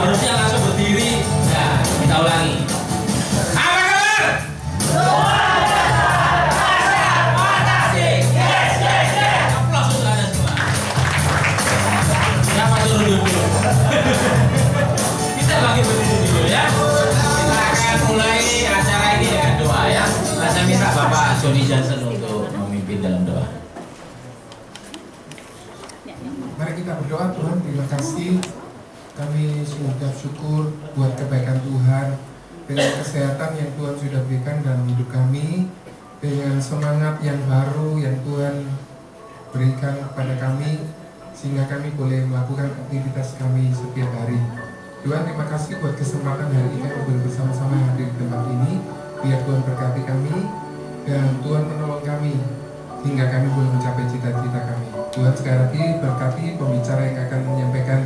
Harusnya langsung berdiri. Nah, kita ulangi. Apa kabar? Aplaus untuk Anda semua. Siapa suruh dulu? Kita bagi berdiri dulu ya. Kita akan mulai acara ini dengan doa ya. Saya minta Bapak Johnny Johnson untuk memimpin dalam doa. Mari kita berdoa. Tuhan, terima kasih. Kami mengucap syukur buat kebaikan Tuhan, dengan kesehatan yang Tuhan sudah berikan dalam hidup kami, dengan semangat yang baru yang Tuhan berikan kepada kami, sehingga kami boleh melakukan aktivitas kami setiap hari. Tuhan, terima kasih buat kesempatan hari ini kami boleh bersama-sama hadir di tempat ini. Biar Tuhan berkati kami dan Tuhan menolong kami hingga kami boleh mencapai cita-cita kami. Tuhan, sekali lagi berkati pembicara yang akan menyampaikan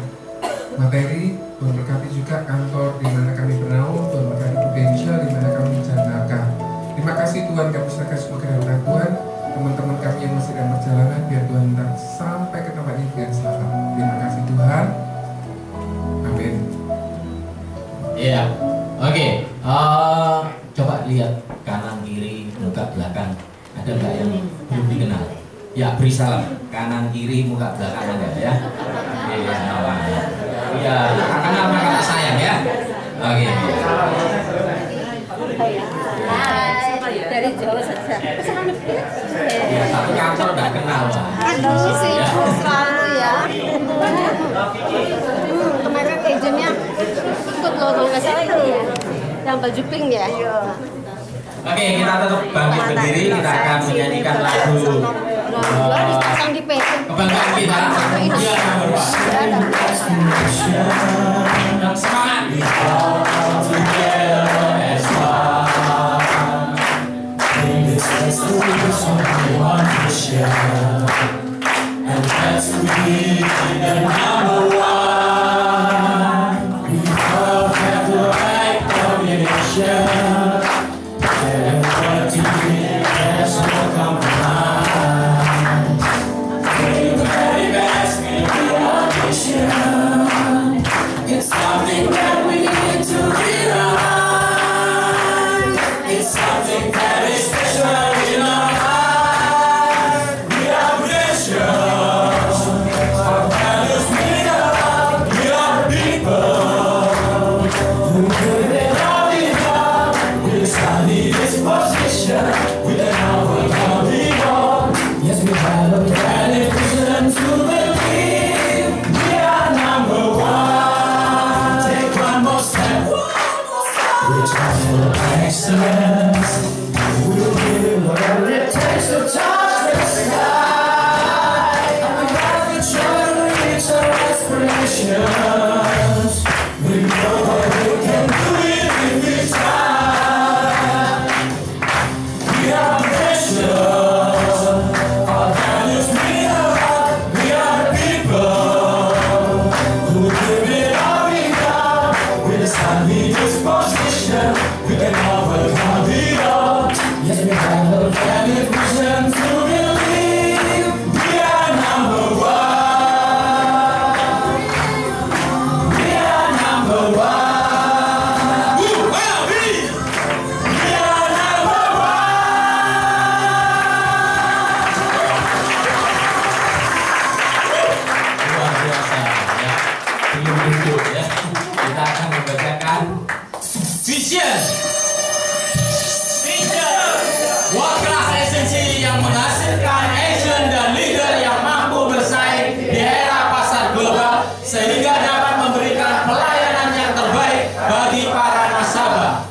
materi. Tuhan berkati juga kantor di mana kami bernaung. Tuhan berkati Prudential di mana kami mencari nafkah. Terima kasih Tuhan, kami serahkan semua ke dalam Tuhan. Teman-teman kami yang masih dalam perjalanan, biar Tuhan hantar sampai ke tempat ini dengan selamat. Terima kasih Tuhan. Amin. Iya, oke. Coba lihat kanan kiri, muka belakang. Ada nggak yang belum dikenal? Ya, beri salam. Kanan kiri, muka belakang ada ya. Iya, iya, kenal maka sayang ya. Oke. Dari Jawa saja. Ya, satu kantor nggak kenal lah. Halo, sibuk selalu ya. Kemarin agentnya ikut loh, kalau nggak salah itu ya. Yang baju pink ya. Oke, kita tetap bangkit berdiri. Kita akan menyanyikan lagu dipasang di PC. kebanggaan kita. Iya, dan semangat. And that's to be the number one. We all have the right combination. And what to do, there's no compromise. We're the very best in the audition. It's something that we need to realize. It's something that is special in our lives. Yes, we have a valid reason to believe we are number one. Take one more step. We're trying for excellence. We'll give it whatever it takes to touch the sky. And we gotta try to reach our aspirations. We know that we can do it if we try. We are precious. We can overcome it all. Yes, we have a valid reason to believe we are number one. We are number one. We are number one. Luar biasa ya. Belum duduk ya. Kita akan membacakan Vision. World-class agency yang menghasilkan agent dan leader yang mampu bersaing di era pasar global sehingga dapat memberikan pelayanan yang terbaik bagi para nasabah.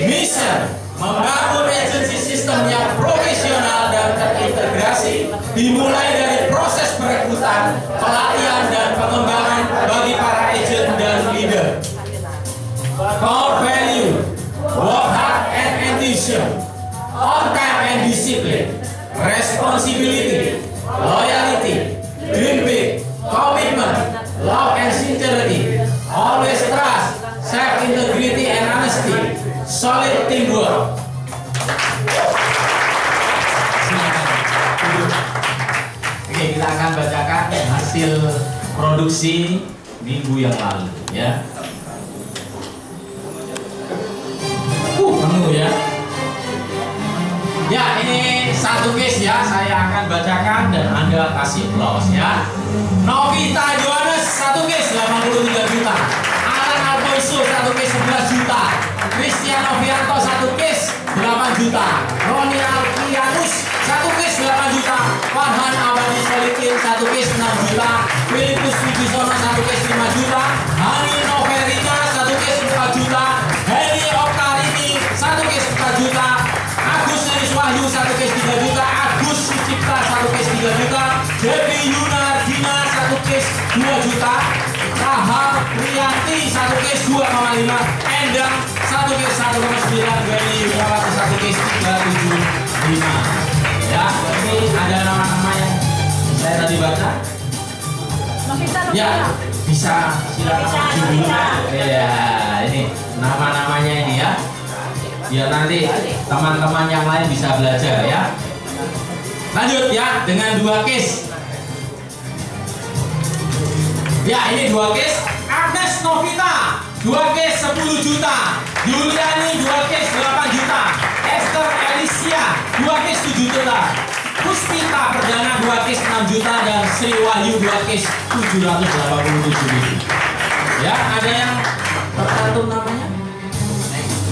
Mission: membangun agency sistem yang profesional dan terintegrasi, dimulai dari proses perekrutan, pelatihan dan pengembangan bagi para agent dan leader. Core value: work hard and ambition, on time and discipline, responsibility, loyalty, dream big, commitment, love and sincerity, always trust, self integrity and honesty, solid teamwork. Oke, kita akan bacakan hasil produksi minggu yang lalu ya. Penuh ya. Ya, ini satu case ya, saya akan bacakan dan Anda kasih applause ya. Novita Johannes satu case 83 juta. Alan Alfonso satu case 11 juta. Christian Novianto satu case 8 juta. Roni Alkianus satu case 8 juta. Farhan Abadi Solikin satu case 6 juta. Filipus Wibisono satu case 5 juta. Hani Noverina satu case 4 juta. Heli Oktarini satu case 4 juta. Agus Nenis Wahyu satu case 3 juta. Agus Sucipta satu case 3 juta. Devi Yunardina satu case 2 juta. Rahel Priyanti satu case 2,5. Endang satu case 1,9. Beni Yudawati satu case 375. Ya, ini ada nama-nama yang saya tadi baca. Ya, bisa silakan dulu. Ya, ini nama-namanya ini ya. Biar nanti teman-teman yang lain bisa belajar ya. Lanjut ya dengan 2 case. Ya, ini 2 case. Agnes Novita 2 case 10 juta. Yuliani 2 case 8 juta. Esther Alicia 2 case 7 juta. Puspita Perdana 2 case 6 juta dan Sri Wahyu 2 case 787 ribu. Ya, ada yang tercantum namanya?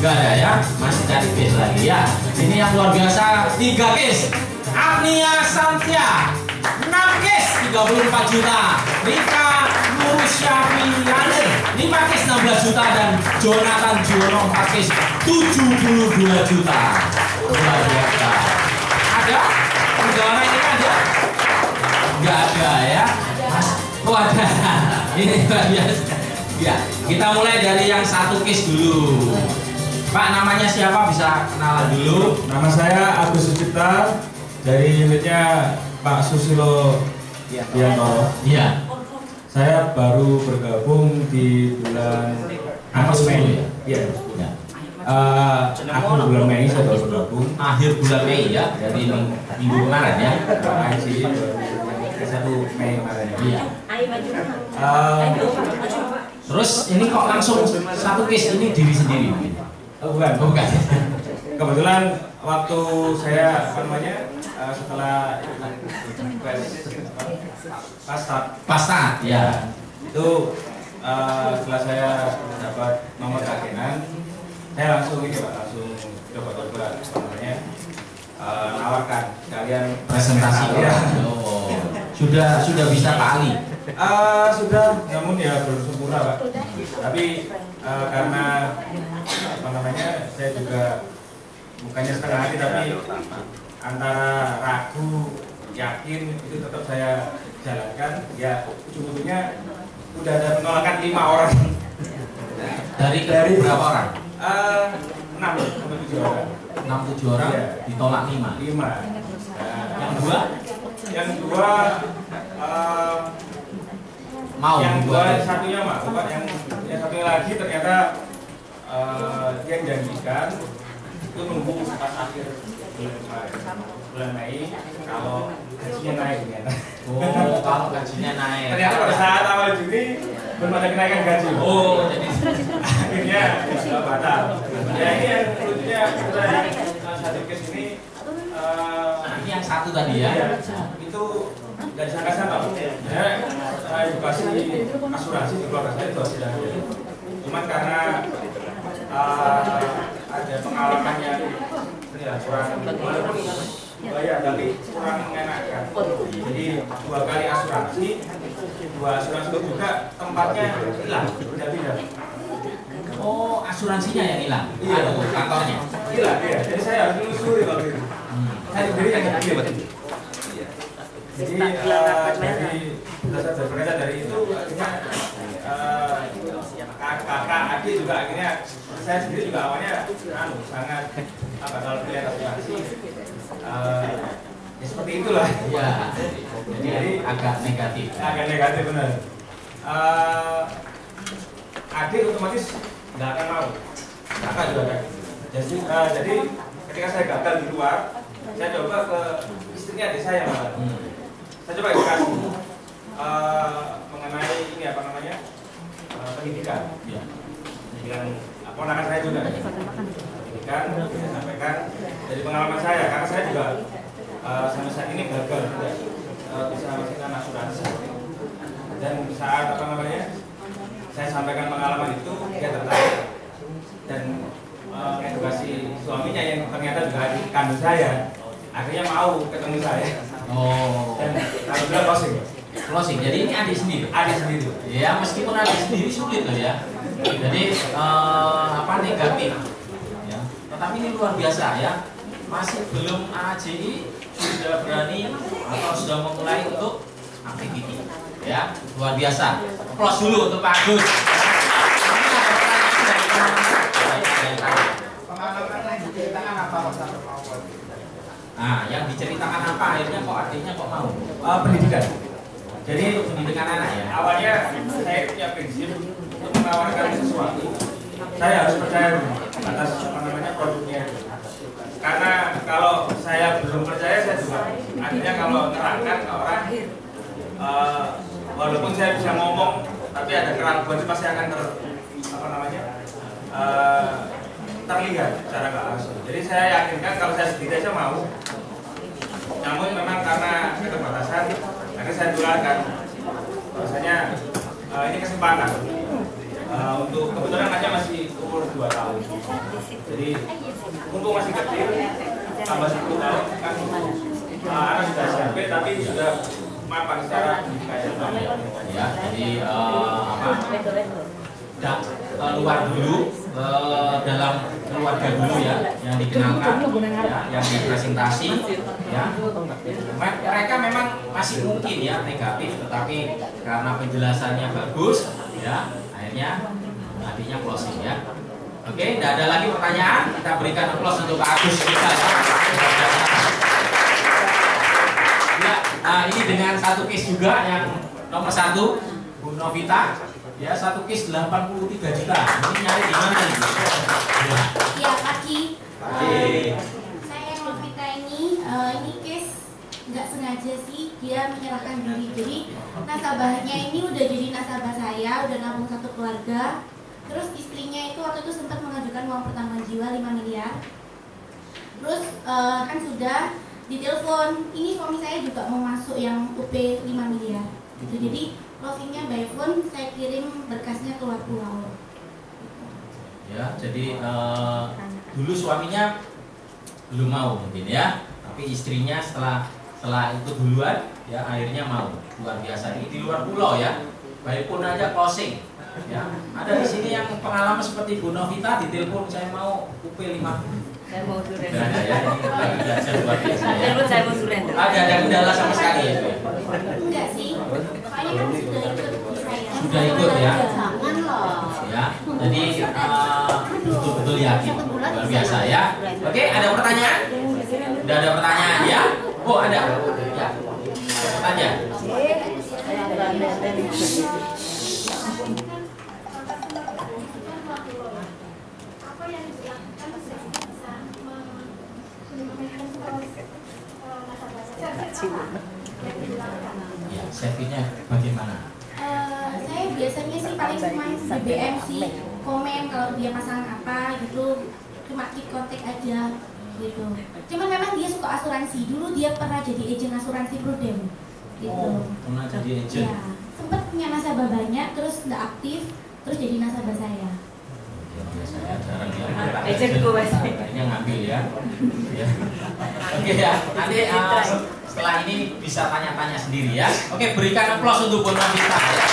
Enggak ada ya, masih cari case lagi ya. Ini yang luar biasa 3 case. Agnia Santia 6 case 34 juta. Rika Nurusyafiani 5 case 16 juta dan Jonathan Jono 4 case 72 juta. Luar biasa. Ada? Negara ini ada? Enggak ada ya. Oh ada. Ini luar biasa. Ya, kita mulai dari yang 1 case dulu. Pak, namanya siapa? Bisa kenalan dulu. Nama saya Agus Sucipta dari unitnya Pak Susilo Dianto. Iya. Saya baru bergabung di bulan Mei. Iya. Ya. Akhir bulan Mei saya baru bergabung. Akhir bulan Mei ya, dari minggu kemarin ya. Sih 1 Mei kemarin. Iya. Terus ini kok langsung 1 case ini diri sendiri? Bukan. Bukan. Kebetulan waktu saya setelah Pastat ya. Itu setelah saya dapat nomor keagenan, saya langsung coba nawarkan sekalian Presentasi ya. Oh. Sudah bisa Pak Ali? Sudah, namun ya belum sempurna Pak. Tapi karena saya juga bukannya setengah hati tapi antara ragu yakin itu tetap saya jalankan. Ya ujung-ujungnya udah ada penolakan 5 orang. Dari berapa orang? 6 sampai 7 orang. 6-7 orang Iya. ditolak 5. Yang dua? Yang dua Mau yang buat dua satunya mah, yang satunya lagi ternyata dia janjikan itu nunggu pas akhir bulan Mei kalau gajinya naik ternyata. Oh, kalau gajinya naik. Ternyata pada saat awal Juni belum ada kenaikan gaji. Oh, jadi akhirnya batal. Ya ini yang lucunya satu case ini ini yang satu tadi ya. itu nggak disangka-sangka. Ya, edukasi asuransi di keluarga saya itu sudah ada. Cuman karena ada pengalaman yang kurang bayar tapi kurang mengenakan. Jadi 2 kali asuransi, 2 asuransi itu juga tempatnya hilang, pindah-pindah. Oh, asuransinya yang hilang? Iya. Atau kantornya? Hilang, iya. Jadi saya harus menelusuri waktu itu. Saya sendiri yang kecil. Jadi berkaca dari itu akhirnya kakak adik juga akhirnya saya sendiri juga awalnya sangat kalau melihat asuransi ya seperti itulah Iya. Jadi agak negatif. agak negatif benar. Adik otomatis nggak akan mau, kakak juga kan. Jadi ketika saya gagal di luar, saya coba ke istrinya adik saya malah. Saya coba edukasi mengenai ini pendidikan. Ya. Pendidikan ponakan saya juga. Pendidikan saya sampaikan dari pengalaman saya, karena saya juga sampai saat ini gagal juga bisa melakukan asuransi. Dan saat saya sampaikan pengalaman itu, dia tertarik dan edukasi suaminya yang ternyata juga adik kandung saya, akhirnya mau ketemu saya. Oh. Dan alhamdulillah closing. Jadi ini adik sendiri. Adik sendiri. Ya, meskipun adik sendiri sulit loh ya. Jadi negatif. Ya. Tetapi ini luar biasa ya. Masih belum AJI sudah berani atau sudah memulai untuk aktiviti. Ya, luar biasa. Aplaus dulu untuk Pak Agus. Nah, yang diceritakan apa akhirnya kok adiknya kok mau? Pendidikan. Jadi untuk pendidikan anak ya. Awalnya saya punya prinsip untuk menawarkan sesuatu, saya harus percaya atas produknya. Karena kalau saya belum percaya, saya juga akhirnya kalau nerangkan ke orang, walaupun saya bisa ngomong, tapi ada keraguan itu pasti akan terlihat secara nggak langsung. Jadi saya yakinkan kalau saya sendiri aja mau. Namun memang karena keterbatasan, akhirnya saya tularkan bahwasanya ini kesempatan untuk kebetulan anaknya masih umur 2 tahun. Jadi mumpung masih kecil, tambah 10 tahun kan anak sudah SMP tapi sudah mapan secara pendidikan. Ya, jadi keluar dulu dalam keluarga dulu ya, yang dikenalkan, ya, yang dipresentasi, ya. Mereka memang masih mungkin ya negatif, tetapi karena penjelasannya bagus, ya, akhirnya adiknya closing ya. Oke, tidak ada lagi pertanyaan, kita berikan aplaus untuk Pak Agus kita ya. Ya, ini dengan satu case juga yang nomor 1, Bu Novita. Ya, satu case 83 juta. Ini nyari di mana nih? Ya, Kaki. Oke. Saya yang Novita ini case nggak sengaja sih dia menyerahkan diri. Jadi nasabahnya ini udah jadi nasabah saya, udah nabung satu keluarga. Terus istrinya itu waktu itu sempat mengajukan uang pertambahan jiwa 5 miliar. Terus kan sudah ditelepon, ini suami saya juga mau masuk yang UP 5 miliar. Gitu. Jadi closingnya by phone, saya kirim berkasnya keluar pulau. Ya, jadi dulu suaminya belum mau mungkin ya, tapi istrinya setelah itu duluan, ya akhirnya mau. Luar biasa, ini di luar pulau ya, by phone aja closing. Ya, ada di sini yang pengalaman seperti Bu Novita ditelepon saya mau UP 5. Saya mau surrender. Ada ya, ini lagi belajar luar biasa ya. Telepon saya mau surrender. Ada kendala sama sekali ya? Enggak sih, makanya kan sudah ikut di saya. Sudah ikut ya? Jangan loh. Ya, jadi betul-betul yakin. Luar biasa ya. Oke, ada pertanyaan? Sudah ada pertanyaan ya? Oh, ada. Ya. Pertanyaan. Ya, servinya bagaimana? Saya biasanya sih paling cuma BBM sih, komen kalau dia pasang apa gitu, cuma keep kontak aja gitu. Cuman memang dia suka asuransi, dulu dia pernah jadi agen asuransi Prudent gitu. Oh, pernah jadi agen? Ya, sempat punya nasabah banyak, terus nggak aktif, terus jadi nasabah saya. Saya jarang ya. Agen gue Akhirnya ngambil ya. Ya. Oke ya, nanti setelah ini bisa tanya-tanya sendiri ya. Oke, berikan aplaus untuk Bu Novita ya.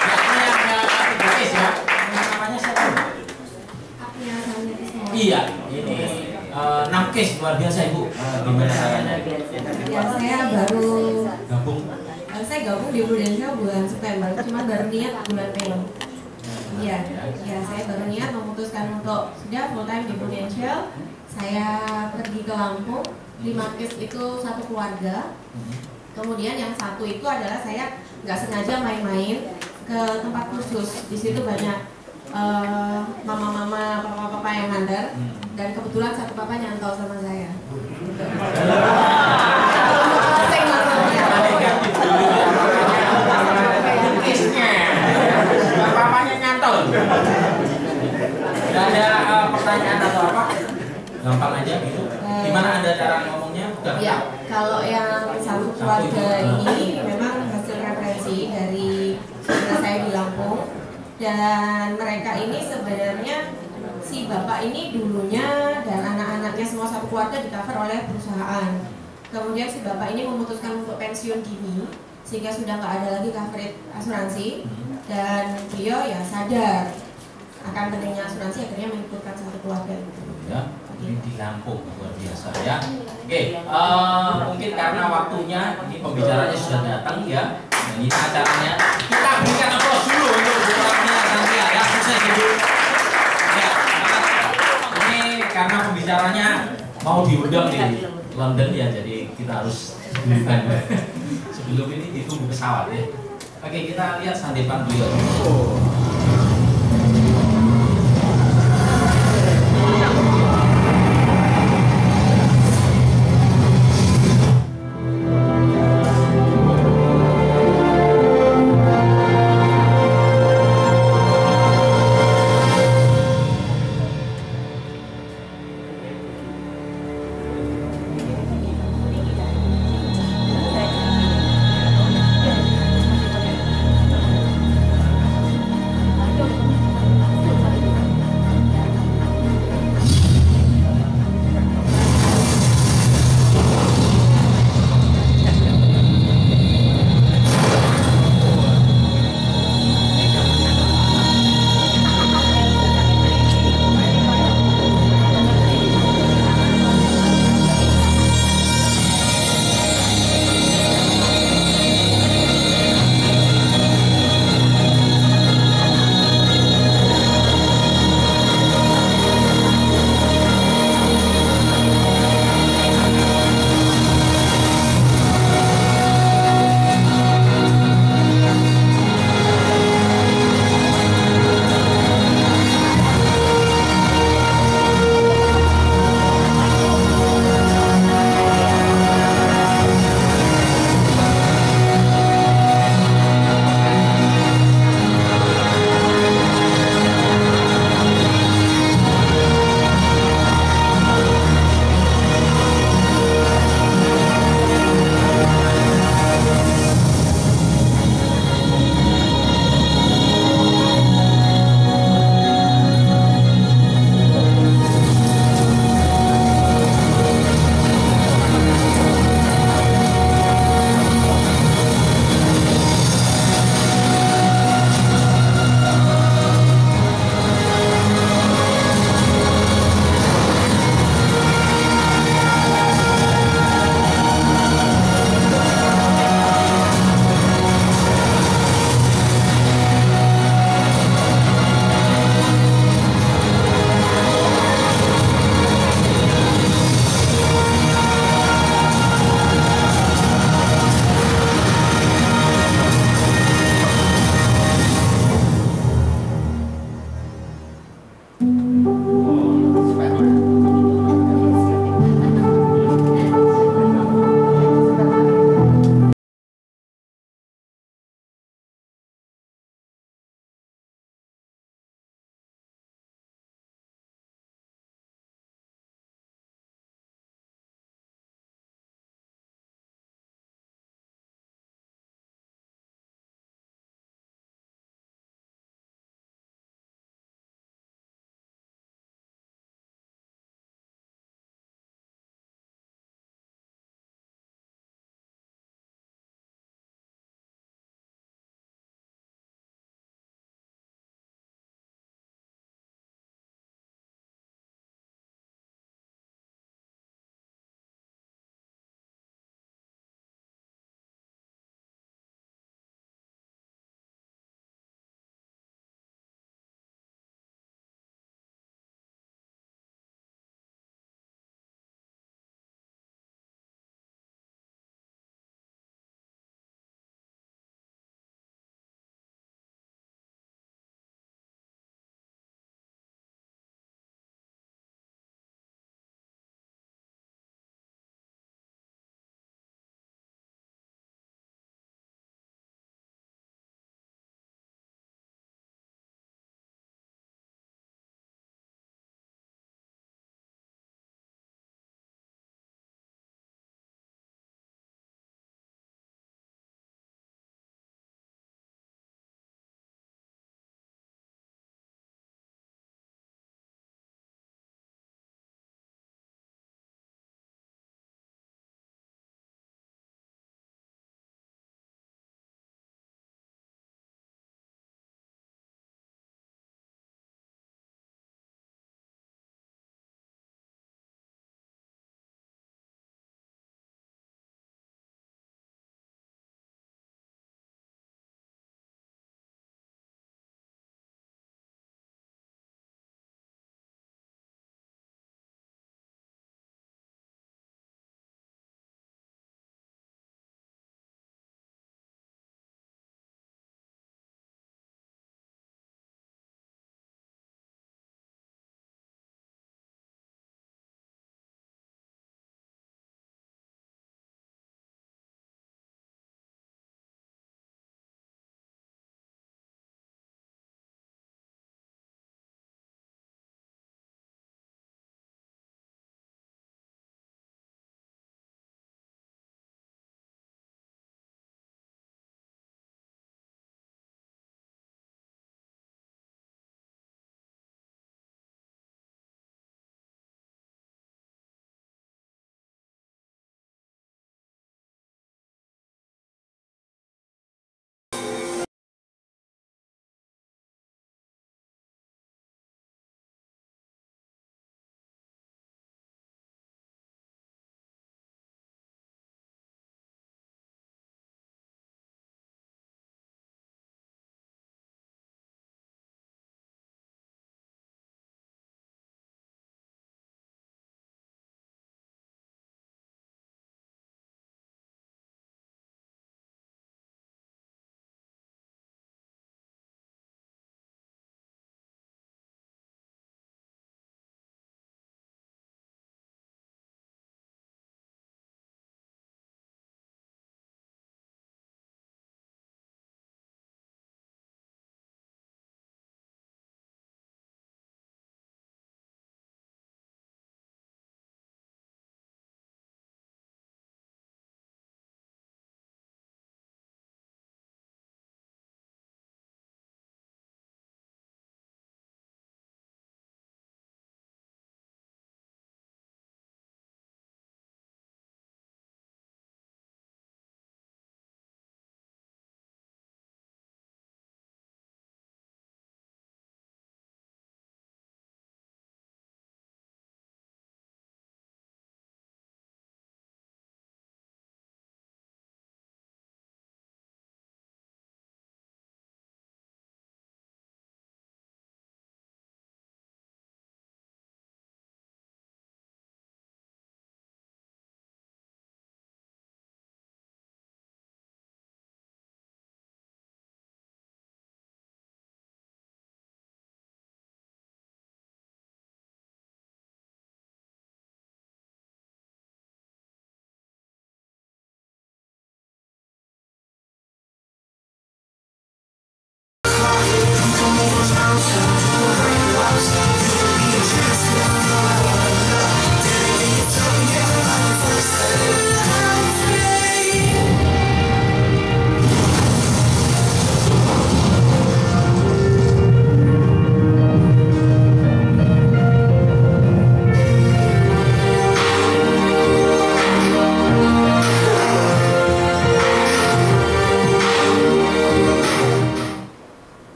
Ya, ini yang tulis ya. Namanya siapa? April Salih Ismail. Iya, ini 6 case luar biasa Ibu. Gimana caranya? Ya, saya baru Gabung. saya gabung di Prudential bulan September, cuma baru niat bulan Mei. Iya, ya saya baru niat memutuskan untuk sudah full time di Prudential. Saya pergi ke Lampung, 5 case itu satu keluarga. Kemudian yang satu itu adalah saya nggak sengaja main-main ke tempat khusus. Di situ banyak mama-mama, papa-papa yang mandar, dan kebetulan satu papa nyantol sama saya. pertanyaan atau apa? Gampang aja gitu. Gimana Anda cara ngomongnya? Ya, kalau yang satu keluarga ini memang hasil referensi dari saudara saya di Lampung, dan mereka ini sebenarnya si bapak ini dulunya dan anak-anaknya semua satu keluarga di cover oleh perusahaan. Kemudian si bapak ini memutuskan untuk pensiun dini sehingga sudah nggak ada lagi coverage asuransi, dan beliau ya sadar akan pentingnya asuransi, akhirnya mengikutkan satu keluarga itu. Ya, ini di Lampung luar biasa ya. Oke, mungkin karena waktunya ini pembicaranya sudah datang ya. Dan ini acaranya kita berikan aplaus dulu untuk orangnya nanti ya, sukses dulu. Ya, ini karena pembicaranya mau diundang di London ya, jadi kita harus dulukan. Sebelum ini ditunggu pesawat ya. Oke, kita lihat sandipan beliau.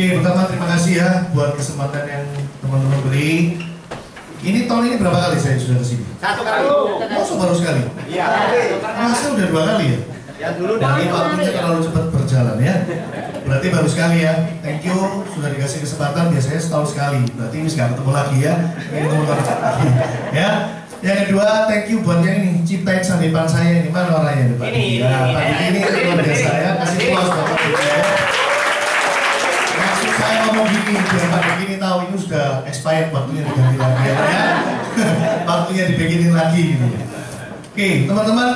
Oke, pertama terima kasih ya buat kesempatan yang teman-teman beri. Ini tahun ini berapa kali saya sudah kesini? 1 kali. Masa baru sekali? Iya. Masa udah 2 kali ya? Ya dulu Dan ini waktunya terlalu cepat berjalan ya. Berarti baru sekali ya. Thank you sudah dikasih kesempatan. Biasanya setahun sekali. Berarti ini nggak ketemu lagi ya. Ini ketemu lagi ya. Yang kedua, thank you buat yang ini ciptain sandipan saya. Ini mana orangnya Pak? Ini. Pak Diki ini luar biasa ya. Kasih plus buat Pak Diki ya. Maksud saya ngomong gini biar Pak Diki ini tahu ini sudah expired, waktunya diganti lagi ya. Waktunya dibikinin lagi gitu ya. Oke, teman-teman.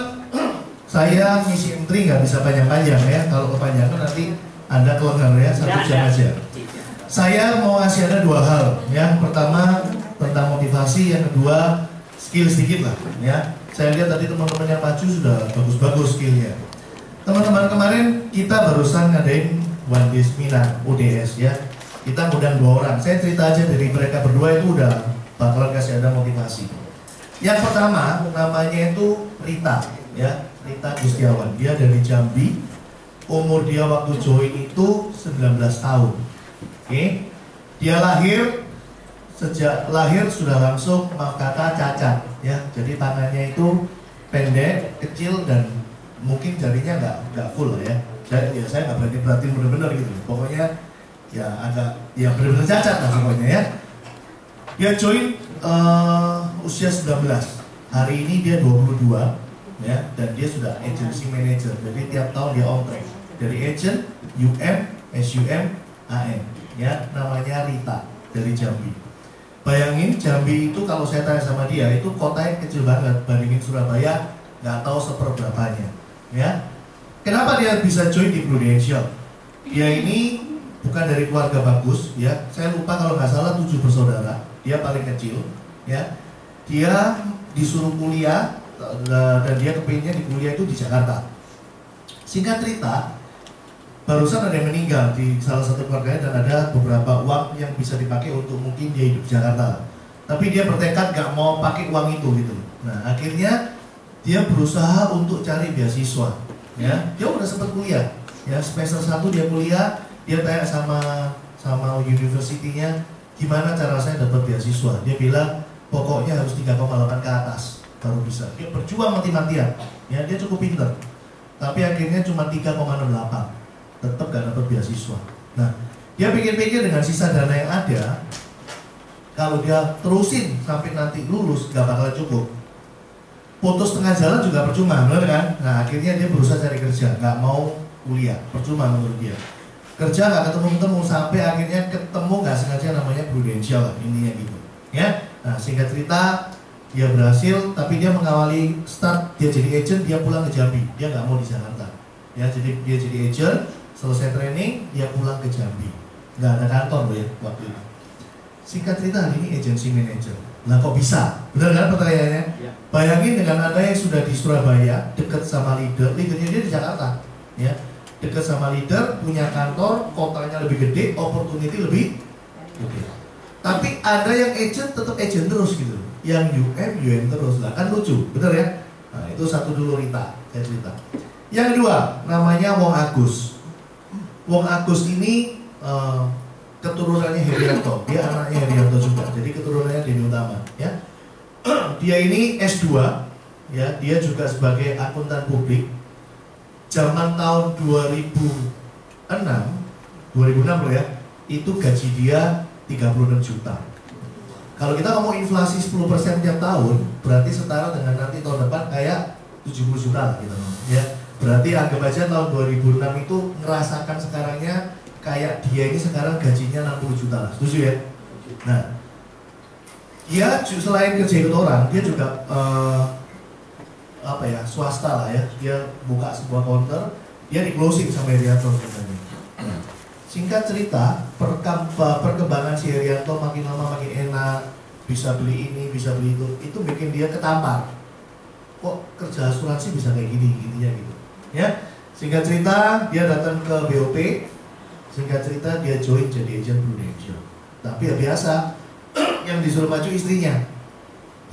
Saya ngisi entry nggak bisa panjang-panjang ya. Kalau kepanjangan nanti Anda kelengar ya, 1 jam aja. Saya mau ngasih Anda 2 hal. Yang pertama tentang motivasi, yang kedua skill sedikit lah ya. Saya lihat tadi teman-teman yang maju sudah bagus-bagus skillnya. Teman-teman kemarin kita barusan ngadain One Day Seminar ODS ya. Kita ngundang 2 orang. Saya cerita aja dari mereka berdua itu udah bakalan kasih Anda motivasi. Yang pertama namanya itu Rita ya. Rita Gustiawan, dia dari Jambi. Umur dia waktu join itu 19 tahun. Oke. Dia sejak lahir sudah langsung maaf kata cacat ya. Jadi tangannya itu pendek, kecil dan mungkin jarinya nggak full ya. Saya nggak berani perhatiin benar-benar gitu. Pokoknya ya agak ya benar-benar cacat lah pokoknya ya. Dia join usia 19. Hari ini dia 22. Ya, dan dia sudah agency manager, jadi tiap tahun dia on track dari agent, UM, SUM, AN ya, namanya Rita dari Jambi. Bayangin Jambi itu kalau saya tanya sama dia itu kotanya kecil banget bandingin Surabaya, nggak tahu seperberapanya ya. Kenapa dia bisa join di Prudential? Dia ini bukan dari keluarga bagus ya, saya lupa kalau nggak salah 7 bersaudara, dia paling kecil ya. Dia disuruh kuliah dan dia kepinginnya di kuliah itu di Jakarta. Singkat cerita, barusan ada yang meninggal di salah satu keluarganya dan ada beberapa uang yang bisa dipakai untuk mungkin dia hidup di Jakarta. Tapi dia bertekad gak mau pakai uang itu gitu. Nah akhirnya dia berusaha untuk cari beasiswa. Ya, dia udah sempat kuliah. Ya semester 1 dia kuliah, dia tanya sama universitinya gimana cara saya dapat beasiswa. Dia bilang pokoknya harus 3,8 ke atas baru bisa. Dia berjuang mati-matian. Ya, dia cukup pintar. Tapi akhirnya cuma 3,68. Tetap gak dapat beasiswa. Nah, dia pikir-pikir dengan sisa dana yang ada, kalau dia terusin sampai nanti lulus gak bakal cukup. Putus tengah jalan juga percuma, benar kan? Nah, akhirnya dia berusaha cari kerja, gak mau kuliah, percuma menurut dia. Kerja gak ketemu-ketemu sampai akhirnya ketemu gak sengaja namanya Prudential, intinya gitu. Ya, nah singkat cerita dia berhasil, tapi dia mengawali start, dia jadi agent, dia pulang ke Jambi, dia nggak mau di Jakarta. Ya, jadi dia jadi agent, selesai training, dia pulang ke Jambi. Nggak ada kantor loh ya waktu itu. Singkat cerita hari ini agency manager. Nah kok bisa? Benar kan pertanyaannya? Ya. Bayangin dengan Anda yang sudah di Surabaya, dekat sama leadernya dia di Jakarta. Ya, dekat sama leader, punya kantor, kotanya lebih gede, opportunity lebih gede. Tapi ada yang agent tetap agent terus gitu. Yang UM terus lah, kan lucu, bener ya? Nah itu satu dulu Rita, saya cerita. Yang kedua, namanya Wong Agus. Wong Agus ini keturunannya Herianto, dia anaknya Herianto juga, jadi keturunannya Denny Utama. Ya, dia ini S2, ya, dia juga sebagai akuntan publik. Zaman tahun 2006 loh ya, itu gaji dia 36 juta. Kalau kita ngomong inflasi 10% tiap tahun, berarti setara dengan nanti tahun depan kayak 70 juta gitu. Ya, berarti anggap aja tahun 2006 itu ngerasakan sekarangnya kayak dia ini sekarang gajinya 60 juta lah. Setuju ya? Nah, dia selain kerja ikut orang, dia juga swasta lah ya. Dia buka sebuah counter, dia di closing sama Herianto sebenarnya. Singkat cerita, perkembangan si Herianto makin lama makin enak, bisa beli ini, bisa beli itu bikin dia ketampar. Kok kerja asuransi bisa kayak gini, gininya gitu. Ya, singkat cerita dia datang ke BOP, singkat cerita dia join jadi agent Prudential. Tapi ya biasa, yang disuruh maju istrinya.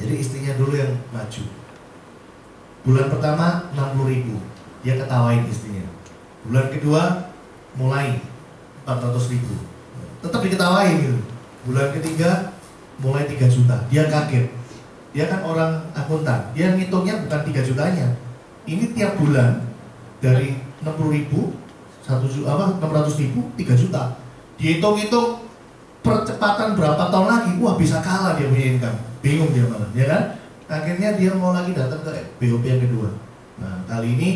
Jadi istrinya dulu yang maju. Bulan pertama 60.000, dia ketawain istrinya. Bulan kedua mulai 400.000. tetap diketawain gitu. Bulan ketiga mulai 3 juta, dia kaget. Dia kan orang akuntan, dia ngitungnya bukan 3 jutanya. Ini tiap bulan dari 60.000, 600.000, 3 juta. Dihitung-hitung percepatan berapa tahun lagi, wah bisa kalah dia punya income. Bingung dia malah, ya kan? Akhirnya dia mau lagi datang ke BOP yang kedua. Nah kali ini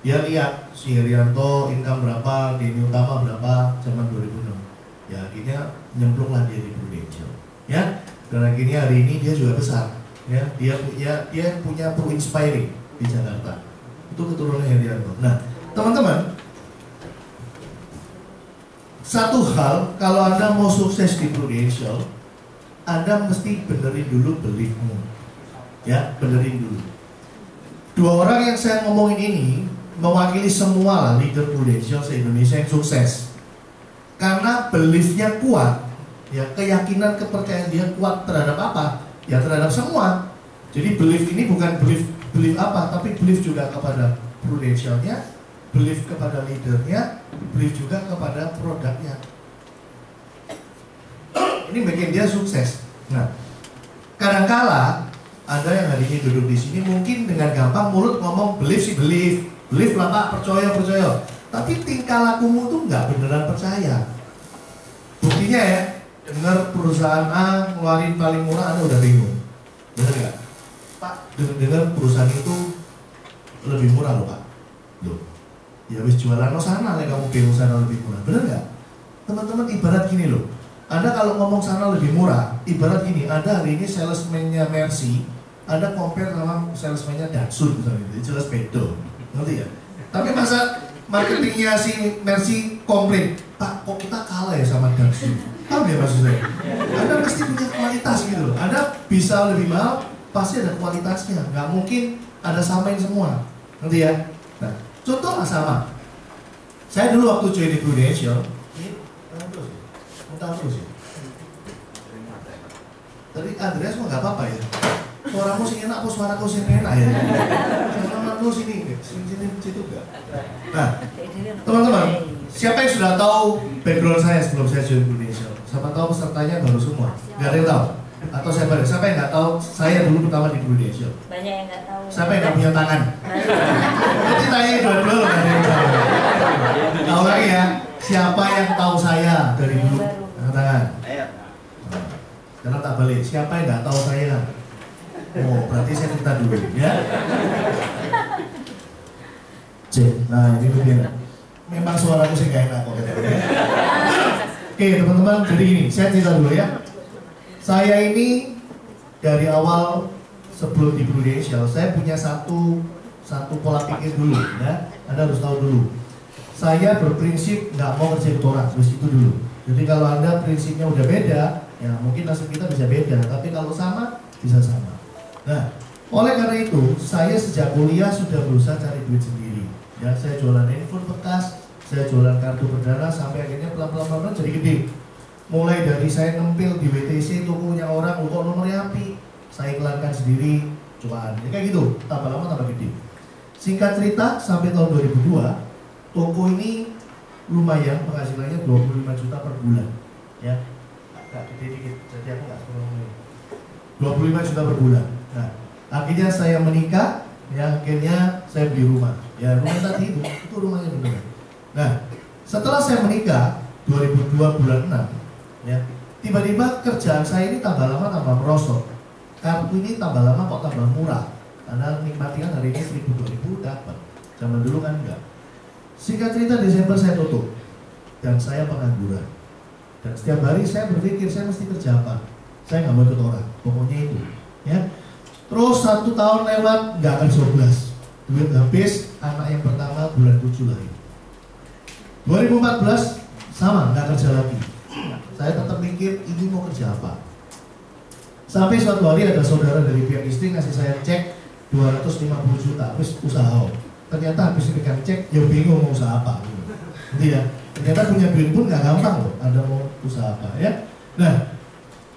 dia lihat si Herianto income berapa, Denny Utama berapa zaman 2006. Ya akhirnya nyemplunglah dia di Prudential. Ya, dan akhirnya hari ini dia juga besar. Ya, dia punya Pro Inspiring di Jakarta. Itu keturunan Herianto. Nah, teman-teman, satu hal, kalau Anda mau sukses di Prudential, Anda mesti benerin dulu beliefmu. Ya, benerin dulu. 2 orang yang saya ngomongin ini mewakili semua lah leader Prudential se-Indonesia yang sukses. Karena beliefnya kuat, ya keyakinan kepercayaan dia kuat terhadap apa? Ya terhadap semua. Jadi belief ini bukan belief apa, tapi belief juga kepada Prudentialnya, belief kepada leadernya, belief juga kepada produknya. Ini bikin dia sukses. Nah, kadangkala ada yang hari ini duduk di sini mungkin dengan gampang mulut ngomong belief sih belief lah Pak, percaya. Tapi tingkah lakumu tuh nggak beneran percaya. Buktinya ya, dengar perusahaan A ngeluarin paling murah Anda udah bingung. Bener nggak? Pak, dengar perusahaan itu lebih murah loh Pak. Loh, ya wis jualan lo sana lah kamu bingung sana lebih murah. Bener nggak? Teman-teman ibarat gini loh. Anda kalau ngomong sana lebih murah, ibarat gini, Anda hari ini salesman-nya Mercy, Anda compare sama salesman-nya Datsun misalnya, jadi jelas beda. Ngerti ya? Tapi masa marketingnya si Mercy komplain, Pak kok kita kalah ya sama Datsun? Tahu ya maksud saya? Anda mesti punya kualitas gitu loh. Anda bisa lebih mahal, pasti ada kualitasnya. Nggak mungkin ada samain semua. Ngerti ya? Nah, contoh lah sama. Saya dulu waktu join di Prudential, terus ya. Tadi Andreas mah nggak apa-apa ya. Suaramu sih enak, kok suaraku sih enak ya. Teman-teman lu sini situ enggak. Nah, teman-teman, siapa yang sudah tahu background saya sebelum saya join Prudential? Siapa tahu pesertanya baru semua? Nggak ada yang tahu? Atau siapa yang nggak tahu saya dulu pertama di Prudential? Banyak yang nggak tahu. Siapa yang nggak punya tangan? Nanti tanya dua-dua loh, nggak ada yang tahu. Tahu lagi ya? Siapa yang tahu saya dari dulu? Angkat tangan. Karena tak balik. Siapa yang nggak tahu saya? Oh, berarti saya cerita dulu, ya. Cek. Nah, ini begini. Memang suaraku sih nggak enak kok. Oke, teman-teman. Jadi ini, saya cerita dulu ya. Saya ini dari awal sebelum di Prudential, saya punya satu pola pikir dulu, ya. Anda harus tahu dulu. Saya berprinsip nggak mau kerja ke orang, terus itu dulu. Jadi kalau Anda prinsipnya udah beda, ya mungkin nasib kita bisa beda. Tapi kalau sama, bisa sama. Nah, oleh karena itu, saya sejak kuliah sudah berusaha cari duit sendiri. Ya, saya jualan handphone bekas, saya jualan kartu perdana, sampai akhirnya pelan-pelan jadi gede. Mulai dari saya nempel di WTC, tokonya orang, kok nomornya api, saya iklankan sendiri, cuan. Ya, kayak gitu, tambah lama tambah gede. Singkat cerita, sampai tahun 2002, toko ini lumayan penghasilannya 25 juta per bulan. Ya, agak gede dikit, jadi aku nggak perlu ngomongin. 25 juta per bulan. Nah, akhirnya saya menikah, ya akhirnya saya beli rumah. Ya rumah tadi itu rumahnya benar. Nah, setelah saya menikah 2002 bulan 6, ya tiba-tiba kerjaan saya ini tambah lama tambah merosot. Kartu ini tambah lama kok tambah murah. Karena nikmatikan hari ini 1.000-2.000 dapat. Zaman dulu kan enggak. Singkat cerita Desember saya tutup dan saya pengangguran. Dan setiap hari saya berpikir saya mesti kerja apa. Saya nggak mau ikut orang, pokoknya itu. Ya. Terus 1 tahun lewat nggak akan 12. Duit habis, anak yang pertama bulan 7 lahir. 2014 sama nggak kerja lagi. Saya tetap mikir ini mau kerja apa. Sampai suatu hari ada saudara dari pihak istri ngasih saya cek 250 juta, habis usaha. Ternyata habis diberikan cek, ya bingung mau usaha apa. Gitu ya. Ternyata punya duit pun nggak gampang loh. Anda mau usaha apa ya? Nah,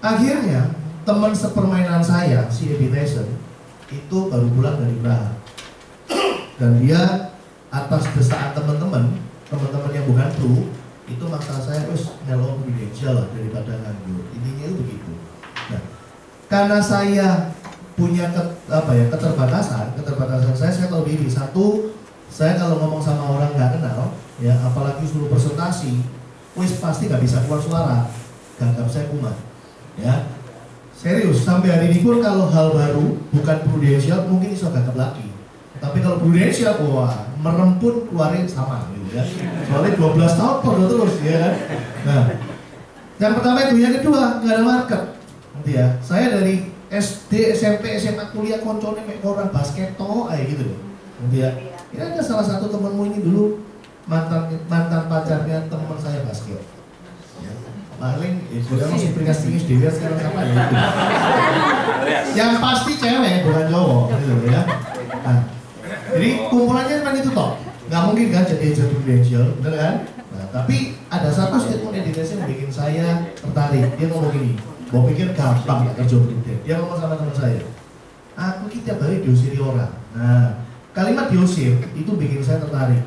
akhirnya teman sepermainan saya, si Eddie Tyson, itu baru pulang dari Praha. Dan dia atas desakan teman-teman yang bukan pro, itu masalah saya terus melo prudential lah daripada nganggur. Intinya itu begitu. Nah, karena saya punya keterbatasan saya tahu diri. Satu, saya kalau ngomong sama orang nggak kenal, ya apalagi suruh presentasi, wis pasti nggak bisa keluar suara, gagap saya kumat, ya. Serius, sampai hari ini pun kalau hal baru bukan prudential mungkin bisa gagap lagi. Tapi kalau prudential, wah merem pun keluarin sama gitu ya. Soalnya 12 tahun perlu terus ya kan. Nah, yang pertama itu, yang kedua nggak ada market. Nanti ya, saya dari SD, SMP, SMA, kuliah koncone mek orang basket toh kayak gitu loh. Nanti ya, ini ada salah satu temanmu ini dulu mantan pacarnya teman saya basket. Ya, paling sudah masih peringas dia sekarang sama ya. Gitu. Yang pasti cewek bukan cowok gitu ya. Nah, jadi kumpulannya memang itu toh, nggak mungkin kan jadi prudential, bener kan? Nah, tapi ada satu statement editasi yang bikin saya tertarik. Dia ngomong gini, gue pikir gampang ya kerja prudent. Dia ngomong sama teman saya, aku tiap hari diusiri orang. Nah, kalimat diusir itu bikin saya tertarik.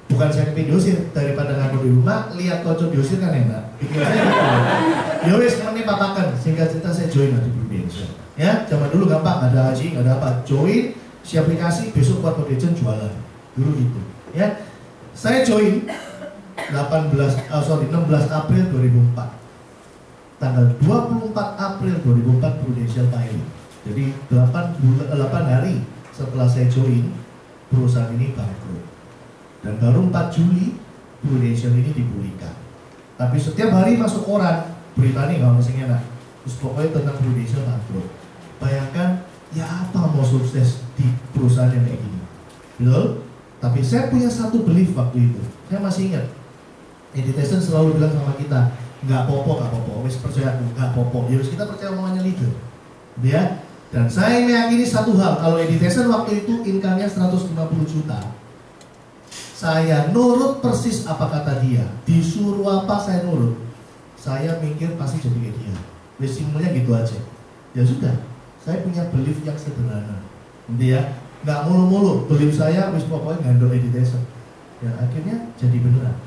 Bukan saya pengen diusir, daripada nganggur di rumah, lihat kocok diusir kan enak. Bikin saya gitu. Ya wes, temennya patakan, singkat cerita saya join di prudential. Ya, zaman dulu gampang, nggak ada haji, nggak ada apa, join. Si aplikasi besok buat prudential jualan dulu gitu ya. Saya join 16 April 2004, tanggal 24 April 2004 prudential pilot. Jadi 8 hari setelah saya join, perusahaan ini bangkrut, dan baru 4 Juli prudential ini dipulihkan. Tapi setiap hari masuk koran berita nih nggak masih enak, terus pokoknya tentang prudential bangkrut. Bayangkan ya apa mau sukses di perusahaan yang kayak gini, betul? Tapi saya punya satu belief waktu itu, saya masih ingat. Eddie Tyson selalu bilang sama kita, nggak popo, wes percaya aku, nggak popo. Ya kita percaya omongannya leader, ya. Dan saya meyakini satu hal, kalau Eddie Tyson waktu itu income-nya 150 juta, saya nurut persis apa kata dia, disuruh apa saya nurut. Saya mikir pasti jadi kayak dia. Wes simpelnya gitu aja. Ya sudah. Saya punya belief yang sederhana, gitu ya, nggak mulu-mulu. Belief saya, wis pokoknya ngandung Eddie Tyson. Ya akhirnya jadi beneran,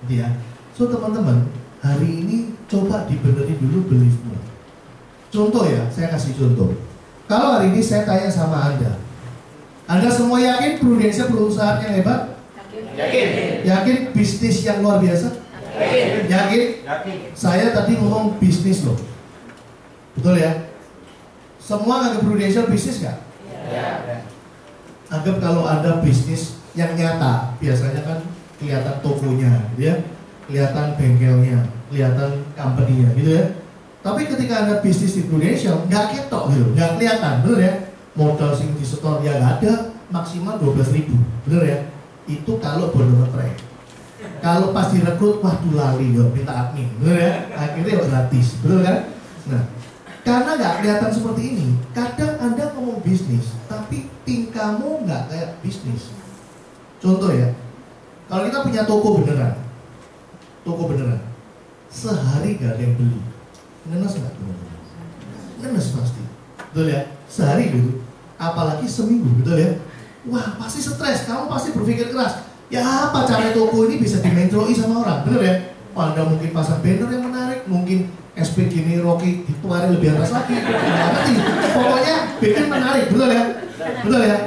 gitu ya. So teman-teman, hari ini coba dibenerin dulu beliefmu. Contoh ya, saya kasih contoh. Kalau hari ini saya tanya sama Anda semua yakin prudential perusahaan yang hebat? Yakin. Yakin bisnis yang luar biasa? Yakin. Yakin? Saya tadi ngomong bisnis loh, betul ya? Semua nganggap prudential bisnis nggak? Ya. Anggap kalau ada bisnis yang nyata, biasanya kan kelihatan tokonya, ya, kelihatan bengkelnya, kelihatan company-nya, gitu ya. Tapi ketika ada bisnis di prudential, nggak ketok gitu, nggak kelihatan, bener ya? Modal sing di store ya nggak ada, maksimal 12.000, bener ya? Itu kalau bonus track. Kalau pas direkrut, waduh lali, yuk minta admin, bener ya? Akhirnya gratis, betul kan? Nah, karena nggak kelihatan seperti ini, kadang Anda ngomong bisnis, tapi tingkahmu nggak kayak bisnis. Contoh ya, kalau kita punya toko beneran, sehari nggak ada yang beli, ngenes nggak? Ngenes pasti, betul ya? Sehari gitu, apalagi seminggu, betul ya? Wah pasti stres, kamu pasti berpikir keras. Ya apa cara toko ini bisa dimentroi sama orang, betul ya? Anda mungkin pasang banner yang menarik, mungkin SP gini Rocky dituarin lebih atas lagi, ngerti. Pokoknya bikin menarik, betul ya? Betul ya?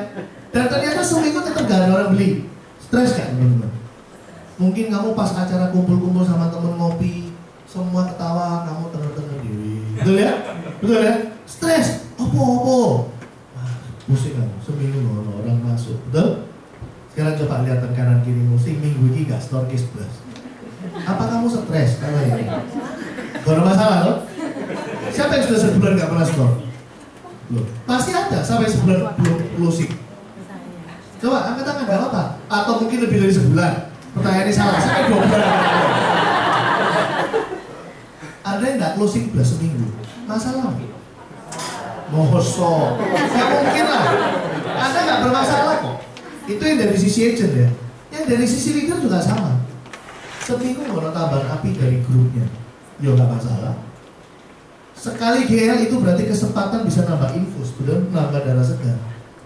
Dan ternyata seminggu tetap gak ada orang beli. Stres kan teman-teman? Mungkin kamu pas acara kumpul-kumpul sama temen ngopi, semua ketawa, kamu tener-tener diri. Betul ya? Betul ya? Stres, opo. Pusing kamu, seminggu orang masuk, betul? Sekarang coba lihat kanan kiri musik, minggu ini gak store case plus. Apa kamu stres? Kalau ya? Gak ada masalah loh. Siapa yang sudah sebulan gak pernah store? Loh, pasti ada sampai sebulan belum closing. Coba angkat tangan, gak apa-apa. Atau mungkin lebih dari sebulan. Pertanyaan ini salah, sampai 2 bulan. Ada yang gak closing belas seminggu. Masalah? Mohosok. Gak mungkin lah. Anda gak bermasalah kok. Itu yang dari sisi agent ya. Yang dari sisi leader juga sama. Seminggu mau tambahan api dari grupnya, ya nggak masalah. Sekali GL itu berarti kesempatan bisa nambah infus, betul? Nambah darah segar.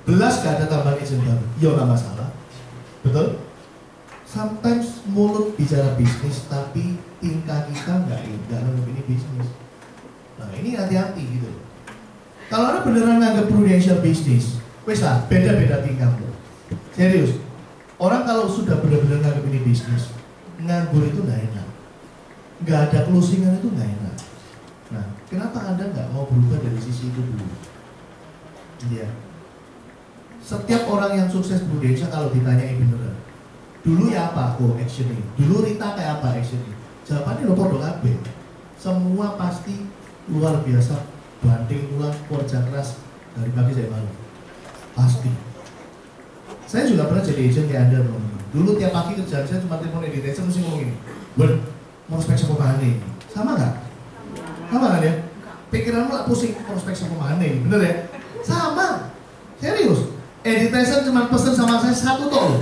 Belas gak ada tambahan agent baru, ya nggak masalah, betul? sometimes mulut bicara bisnis tapi tingkah kita nggak nganggap ini bisnis. Nah ini hati-hati gitu. Kalau Anda beneran nganggap prudential bisnis, wes lah, beda-beda tingkah bro. Serius, orang kalau sudah benar-benar nganggap ini bisnis, nganggur itu nggak enak, nggak ada closingan itu nggak enak. Nah, kenapa Anda nggak mau berubah dari sisi itu dulu? Iya. Setiap orang yang sukses prudential kalau ditanyai beneran, dulu ya apa? Oh, actionnya. Dulu Rita kayak apa actionnya? Jawabannya lo podo kabeh. Semua pasti luar biasa, banting tulang, kerja keras dari pagi sampai malam. Pasti. Saya juga pernah jadi agent kayak Anda, bro. Dulu tiap pagi kerjaan saya cuma telepon editor, mesti ngomong gini, "Ben, prospek sama mana ini?" Sama nggak? Sama kan ya? Pikiranmu lah pusing, prospek sama mana ini, bener ya? Sama. Serius. Editation cuma pesen sama saya satu tol.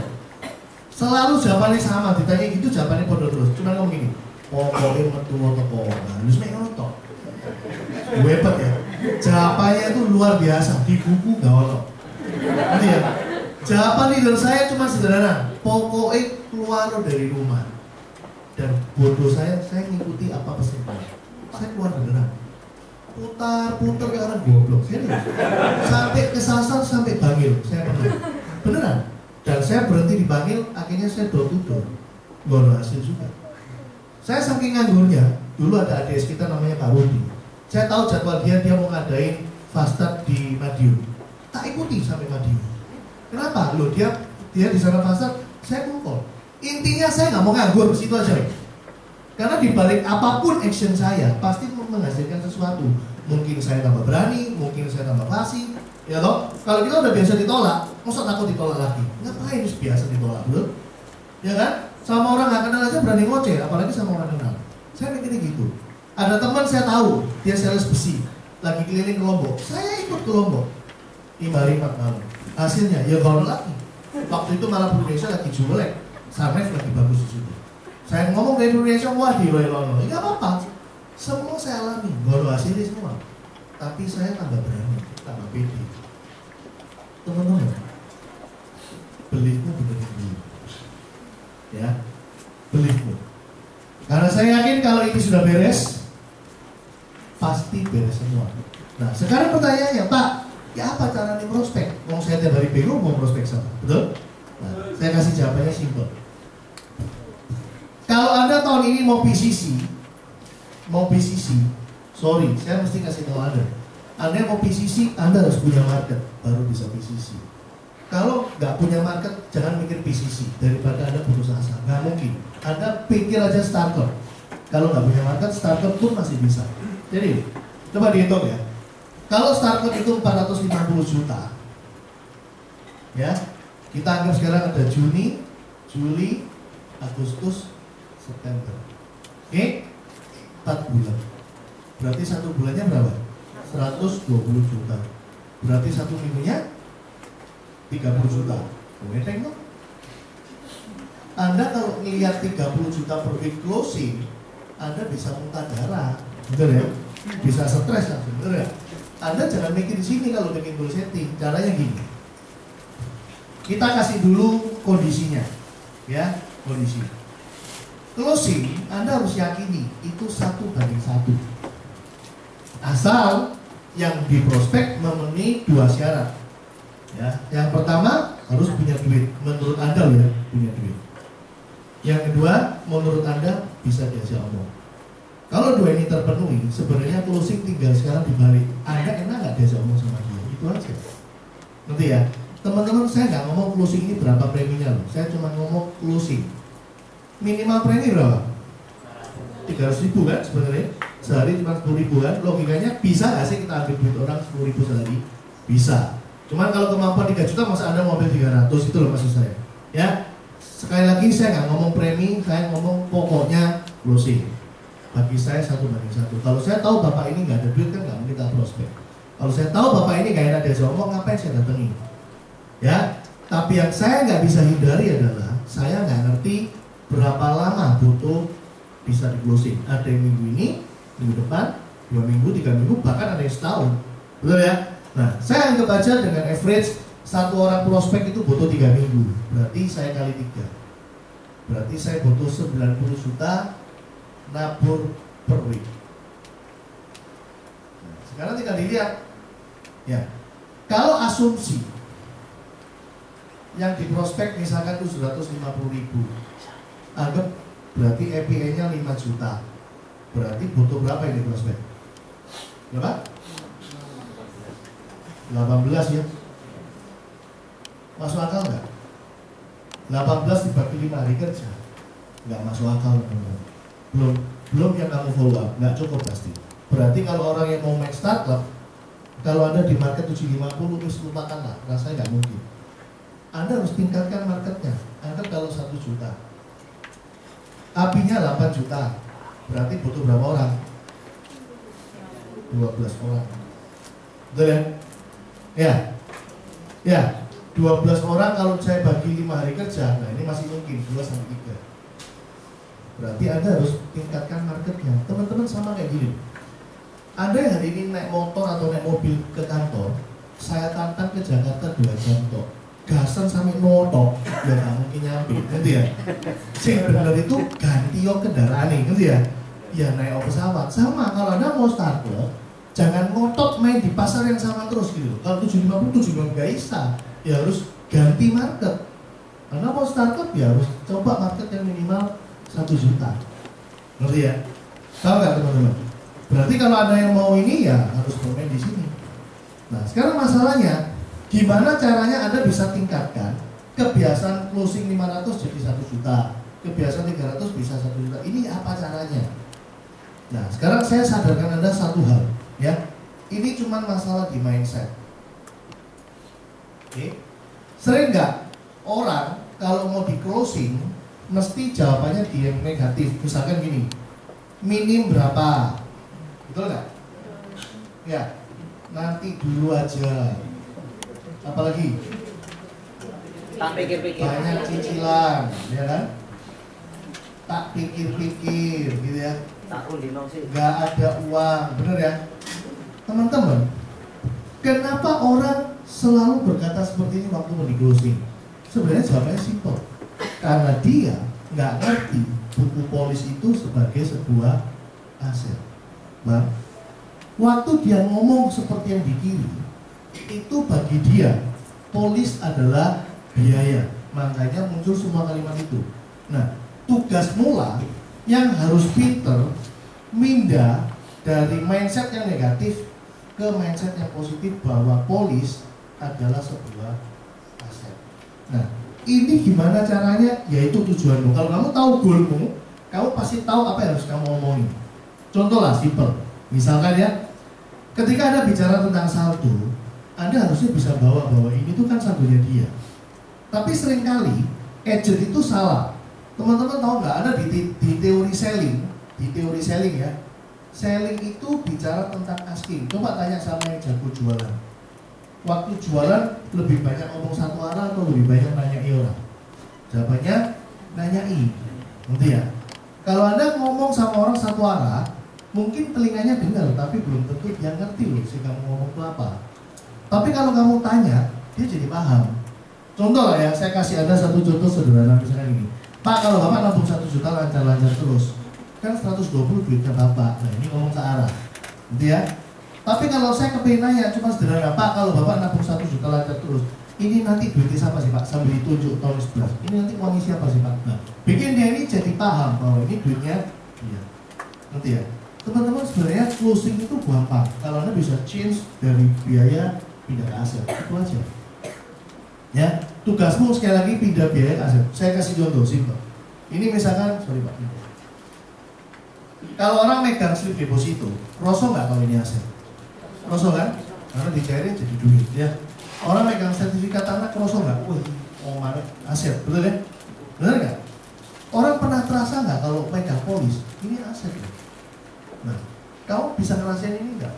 Selalu jawabannya sama, ditanya gitu jawabannya bodoh terus. Cuma ngomong gini, pokoknya metu teko. Nah, terus mek ngono. Hebat ya. Jawabannya itu luar biasa, di buku gak ono. Nanti ya. Jawaban leader saya cuma sederhana, pokoknya keluar dari rumah. Dan bodoh saya ngikuti apa pesan saya. Saya keluar beneran. Putar-putar ke arah goblok, serius. Sampai kesasar, sampai Bangil, saya pernah. Beneran. Dan saya berhenti di Bangil, akhirnya saya door to door. Gak ada hasil juga. Saya saking nganggurnya, dulu ada ADS kita namanya Pak Rudi. Saya tahu jadwal dia mau ngadain fastat di Madiun. Tak ikuti sampai Madiun. Kenapa? Loh dia di sana fastat, saya kumpul. Intinya saya nggak mau nganggur, situ aja. Karena dibalik apapun action saya pasti menghasilkan sesuatu. Mungkin saya tambah berani, mungkin saya tambah fasih, ya toh. Kalau kita udah biasa ditolak, masa takut ditolak lagi? Ngapain biasa ditolak, bro? Ya kan? Sama orang nggak kenal aja berani ngoceh, apalagi sama orang kenal. Saya mikirnya gitu. Ada teman saya tahu, dia sales besi, lagi keliling ke Lombok. Saya ikut ke Lombok. 5 tahun. Hasilnya ya gaul lagi. Waktu itu malah Indonesia lagi jelek, Sarnef lagi bagus di situ. Saya ngomong dari Indonesia, wah di Loyola, nggak apa-apa. Semua saya alami, gaul hasilnya semua. Tapi saya tambah berani, tambah pede. Teman-teman, beliefmu benar-benar dulu. Ya, beliefmu. Karena saya yakin kalau ini sudah beres, pasti beres semua. Nah, sekarang pertanyaannya, Pak, ya apa cara nih prospek? Mau saya tiap hari bingung mau prospek sama, betul? Nah, saya kasih jawabannya simpel. Kalau Anda tahun ini mau PCC, sorry, saya mesti kasih tahu Anda. Anda mau PCC, Anda harus punya market, baru bisa PCC. Kalau nggak punya market, jangan mikir PCC, daripada Anda putus asa, nggak mungkin. Anda pikir aja startup. Kalau nggak punya market, startup pun masih bisa. Jadi, coba dihitung ya. Kalau startup itu 450 juta, ya, kita anggap sekarang ada Juni, Juli, Agustus, September. Oke? 4 bulan. Berarti 1 bulannya berapa? 120 juta. Berarti 1 minggunya 30 juta. Ngedeng dong. Anda kalau ngelihat 30 juta per week closing, Anda bisa muntah darah, betul ya? Bisa stres langsung, betul ya? Anda jangan mikir di sini kalau bikin goal setting. Caranya gini. Kita kasih dulu kondisinya, ya, kondisi. Closing, Anda harus yakini itu 1:1. Asal yang di prospek memenuhi 2 syarat. Ya, yang pertama harus punya duit. Menurut Anda ya, punya duit. Yang kedua, menurut Anda bisa diajak omong. Kalau 2 ini terpenuhi, sebenarnya closing tinggal sekarang dibalik. Anda enak nggak diajak omong sama dia? Itu aja. Nanti ya, teman-teman, saya nggak ngomong closing ini berapa preminya loh. Saya cuma ngomong closing. Minimal premi berapa? 300.000 kan sebenarnya. Sehari cuma 10.000 kan. Logikanya bisa nggak sih kita ambil duit orang 10.000 sehari? Bisa. Cuman kalau kemampuan 3 juta, masa Anda mau ambil 300, itu loh maksud saya. Ya, sekali lagi saya nggak ngomong premi, saya ngomong pokoknya closing. Bagi saya 1:1. Kalau saya tahu bapak ini nggak ada duit kan nggak mungkin kita prospek. Kalau saya tahu bapak ini nggak enak diajak omong, ngapain saya datangi? Ya, tapi yang saya nggak bisa hindari adalah saya nggak ngerti berapa lama butuh bisa di closing. Ada yang minggu ini, minggu depan, 2 minggu, 3 minggu, bahkan ada yang setahun, betul ya? Nah, saya anggap aja dengan average 1 orang prospek itu butuh 3 minggu. Berarti saya kali 3. Berarti saya butuh 90 juta nabur per week. Nah, sekarang tinggal dilihat ya, kalau asumsi yang di prospek misalkan 750.000, anggap berarti EPE-nya 5 juta. Berarti butuh berapa ini prospek? Berapa? 18 ya. Masuk akal nggak? 18 dibagi 5 hari kerja, nggak masuk akal teman-teman. Belum yang kamu follow up, nggak cukup pasti. Berarti kalau orang yang mau main startup, kalau Anda di market 750, terus lupakanlah, rasanya nggak mungkin. Anda harus tingkatkan marketnya. Anda kalau 1 juta, apinya 8 juta, berarti butuh berapa orang? 12 orang. Betul ya? Ya, 12 orang kalau saya bagi 5 hari kerja, nah ini masih mungkin 2-3. Berarti Anda harus tingkatkan marketnya. Teman-teman sama kayak gini. Anda yang hari ini naik motor atau naik mobil ke kantor, saya tantang ke Jakarta 2 jam tok. Gasan sampai notok, ya nggak mungkin nyampe, ngerti ya? Sing bener itu ganti yo kendaraan nih, ngerti ya? Ya naik pesawat. Sama kalau Anda mau startup, jangan ngotot main di pasar yang sama terus gitu. Kalau 750 nggak bisa, ya harus ganti market. Karena mau startup ya harus coba market yang minimal 1 juta. Ngerti ya? Tahu nggak teman-teman? Berarti kalau ada yang mau ini ya harus bermain di sini. Nah sekarang masalahnya, gimana caranya Anda bisa tingkatkan kebiasaan closing 500 jadi 1 juta, kebiasaan 300 bisa 1 juta. Ini apa caranya? Nah sekarang saya sadarkan Anda satu hal ya, ini cuma masalah di mindset. Oke. Sering nggak orang kalau mau di closing mesti jawabannya di yang negatif. Misalkan gini, minim berapa, betul nggak? Ya, nanti dulu aja. Apalagi? Tak pikir-pikir. Banyak cicilan, ya kan? Tak pikir-pikir, gitu ya. Tak undino sih. Nggak ada uang, bener ya? Teman-teman, kenapa orang selalu berkata seperti ini waktu mau di closing? Sebenarnya jawabannya simpel. Karena dia nggak ngerti buku polis itu sebagai sebuah aset. Nah, waktu dia ngomong seperti yang di kiri, itu bagi dia polis adalah biaya. Makanya muncul semua kalimat itu. Nah, tugas mula yang harus pinter mindah dari mindset yang negatif ke mindset yang positif bahwa polis adalah sebuah aset. Nah, ini gimana caranya? Yaitu tujuanmu. Kalau kamu tahu goalmu, kamu pasti tahu apa yang harus kamu omongin. Contoh lah, simple. Misalkan ya, ketika Anda bicara tentang saldo, Anda harusnya bisa bawa bahwa ini tuh kan saldonya dia. Tapi seringkali agent itu salah. Teman-teman tahu nggak? Ada di teori selling ya. Selling itu bicara tentang asking. Coba tanya sama yang jago jualan. Waktu jualan lebih banyak ngomong satu arah atau lebih banyak nanyai orang? Jawabannya nanyai. Ngerti ya? Kalau Anda ngomong sama orang satu arah, mungkin telinganya dengar, tapi belum tentu dia ngerti loh sih kamu ngomong itu apa. Tapi kalau kamu tanya, dia jadi paham. Contoh lah ya, saya kasih Anda satu contoh sederhana misalnya gini. Pak, kalau Bapak nabung 1 juta lancar-lancar terus, kan 120 duitnya Bapak. Nah ini ngomong ke arah, gitu ya. Tapi kalau saya kepingin nanya cuma sederhana, Pak, kalau Bapak nabung 1 juta lancar terus, ini nanti duitnya siapa sih Pak? Sambil ditunjuk tahun 11. Ini nanti uangnya siapa sih Pak? Nah, bikin dia ini jadi paham bahwa ini duitnya dia. Ngerti ya? Teman-teman sebenarnya closing itu gampang. Kalau Anda bisa change dari biaya pindah ke aset, itu aja. Ya, tugasmu sekali lagi pindah biaya ke aset. Saya kasih contoh simpel. Ini misalkan, sorry Pak. Kalau orang megang slip deposito, rosok nggak kalau ini aset? Rosok kan? Karena dicairin jadi duit ya. Orang megang sertifikat tanah, rosok nggak? Wih, mau mana aset, betul ya? Benar nggak? Orang pernah terasa nggak kalau megang polis? Ini aset ya? Nah, kamu bisa ngerasain ini nggak?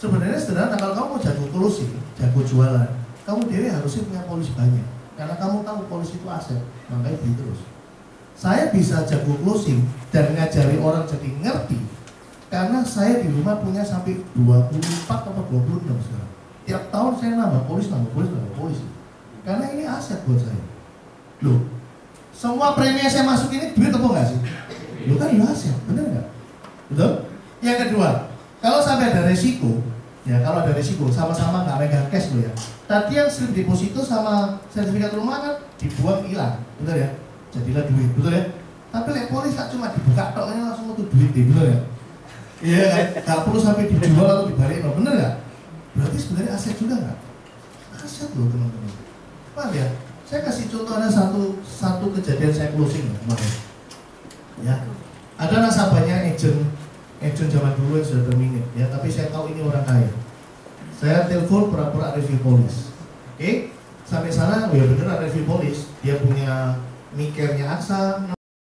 Sebenarnya sederhana, kalau kamu mau jago closing, jago jualan, kamu diri harusnya punya polis banyak. Karena kamu tahu polis itu aset, makanya beli terus. Saya bisa jago closing dan ngajari orang jadi ngerti karena saya di rumah punya sampai 24 atau 26 sekarang. Tiap tahun saya nambah polis. Karena ini aset buat saya. Loh, semua premi yang saya masuk ini duit apa enggak sih? Lu kan hasil, bener nggak? Betul? Yang kedua, kalau sampai ada resiko, ya kalau ada resiko sama-sama nggak megang cash lo ya. Tadi yang slip deposito sama sertifikat rumah kan dibuang hilang, betul ya? Jadilah duit, betul ya? Tapi lek polis tak cuma dibuka tok langsung untuk duit deh, betul ya? Iya kan? Nggak perlu sampai dijual atau dibalik, bener nggak? Berarti sebenarnya aset juga nggak? Aset loh teman-teman. Paham ya? Saya kasih contoh ada satu kejadian saya closing kemarin. Ya, ada nasabahnya agent zaman dulu yang sudah terminit ya, tapi saya tahu ini orang kaya. Saya telepon pura-pura review polis. Oke, sampai sana ya beneran review polis. Dia punya mikernya Aksa